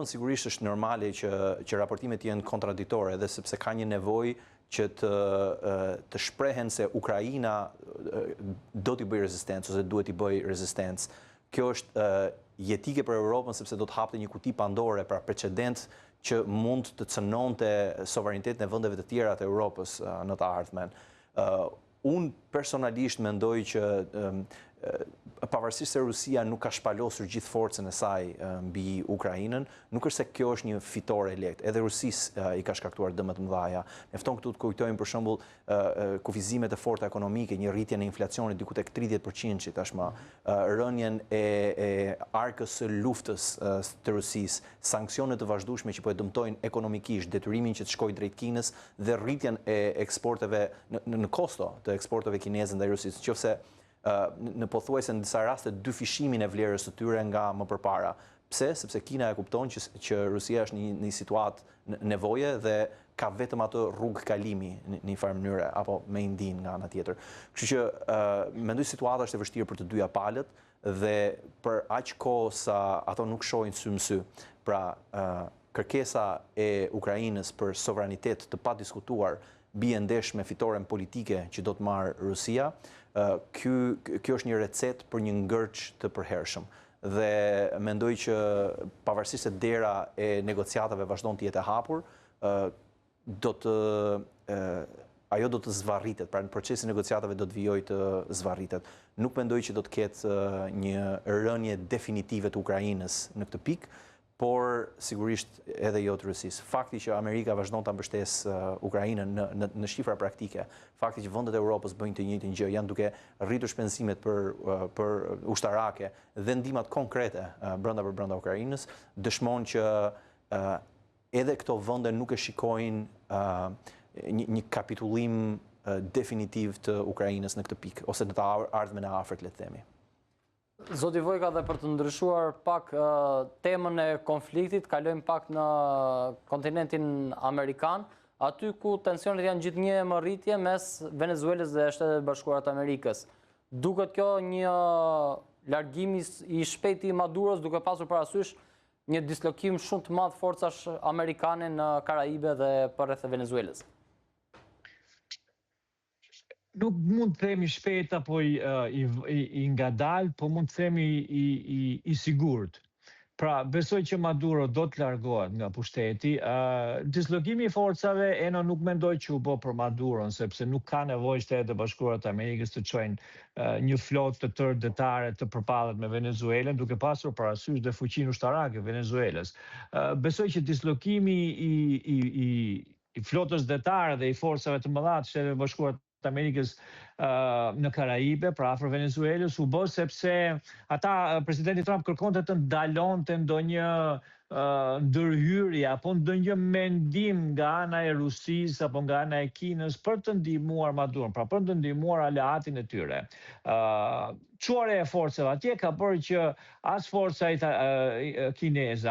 Europën sigurisht është normale që raportimet jenë kontradiktore, edhe sepse ka një nevojë që të shprehen se Ukraina do t'i bëj rezistencë ose duhet t'i bëj rezistencë. Kjo është jetike për Europën sepse do të hapte një kuti Pandore, pra precedent që mund të cënonte sovranitetin e vendeve të tjera të Europës në të ardhmen. Unë personalisht mendoj që pavarësisht se Rusia nuk ka shpalosur gjithë forcën e saj mbi Ukrainën, nuk është se kjo është një fitore e lehtë. Edhe Rusisë i ka shkaktuar dëme të mëdha. Mjafton këtu të kujtojmë për shembull kufizimet e forta ekonomike, një rritje në inflacionit diku tek 30% tashmë, rënien e arkës së luftës të Rusisë, sanksionet të vazhdueshme që po e dëmtojnë ekonomikisht, detyrimin që të shkojë drejt Kinës dhe rritjen e eksporteve në kosto të eksporteve kineze ndaj Rusisë, nëse në pothuajse në disa raste dyfishimin e vlerës së tyre nga më përpara. Pse? Sepse Kina e kupton që Rusia është në një situatë nevoje dhe ka vetëm atë rrugë kalimi në një farë mënyre, apo me i ndinë nga ana tjetër. Kështu që mendoj situata është e vështirë për të dyja palët dhe për aq kohë sa ato nuk shohin sy më sy. Pra, kërkesa e Ukrainës për sovranitet të padiskutuar bie ndesh me fitoren politike që do të marrë Rusia. Kjo është një recetë për një ngërç të përhershëm. Dhe mendoj që pavarësisht se dera e negociatave vazhdon të jetë e hapur, ajo do të zvarritet, pra në procesin e negociatave do të vijojë të zvarritet. Nuk mendoj që do të ketë një rënje definitive të Ukrainës në këtë pikë, por sigurisht edhe jo të Rusisë. Fakti që Amerika vazhdon ta mbështesë Ukrainën në shifra praktike, fakti që vendet e Europës bëjnë të njëjtin gjë, janë duke rritur shpenzimet për ushtarake dhe ndihmat konkrete brenda Ukrainës, dëshmon që edhe këto vende nuk e shikojnë një kapitullim definitiv të Ukrainës në këtë pikë, ose në të ardhmen e afërt, le të themi. Zoti Vojka, dhe për të ndryshuar pak temën e konfliktit, kalojmë pak në kontinentin amerikan, aty ku tensionet janë gjithnjë më rritje mes Venezuelës dhe Shtetet Bashkuara të Amerikës. Duket kjo një largim i shpejt i Maduros, duke pasur parasysh një dislokim shumë të madh forcash amerikane në Karaibe dhe përreth e Venezuelës. Nuk mund të themi shpejt apo i ngadalë, po mund të themi i sigurt. Pra, besoj që Maduro do të largohet nga pushteti. Dislokimi i forcave, nuk mendoj që u bë për Maduron, sepse nuk ka nevojë Shtetet e Bashkuara të Amerikës të çojnë një flotë të tërë detare të përballet me Venezuelën, duke pasur parasysh dhe fuqinë ushtarake Venezuelës. Besoj që dislokimi i flotës detare dhe i forcave të mëdha të Shtetet e Bashkuara të Amerikës në Karaibe, pra afër Venezuelës, u bë sepse presidenti Trump kërkonte të ndalonte ndonjë ndërhyrje apo ndonjë mendim nga ana e Rusisë apo nga ana e Kinës për të ndihmuar Maduron, pra për të ndihmuar aleatin e tyre. Çuarja e forcave atje ka bërë që as forca kineze,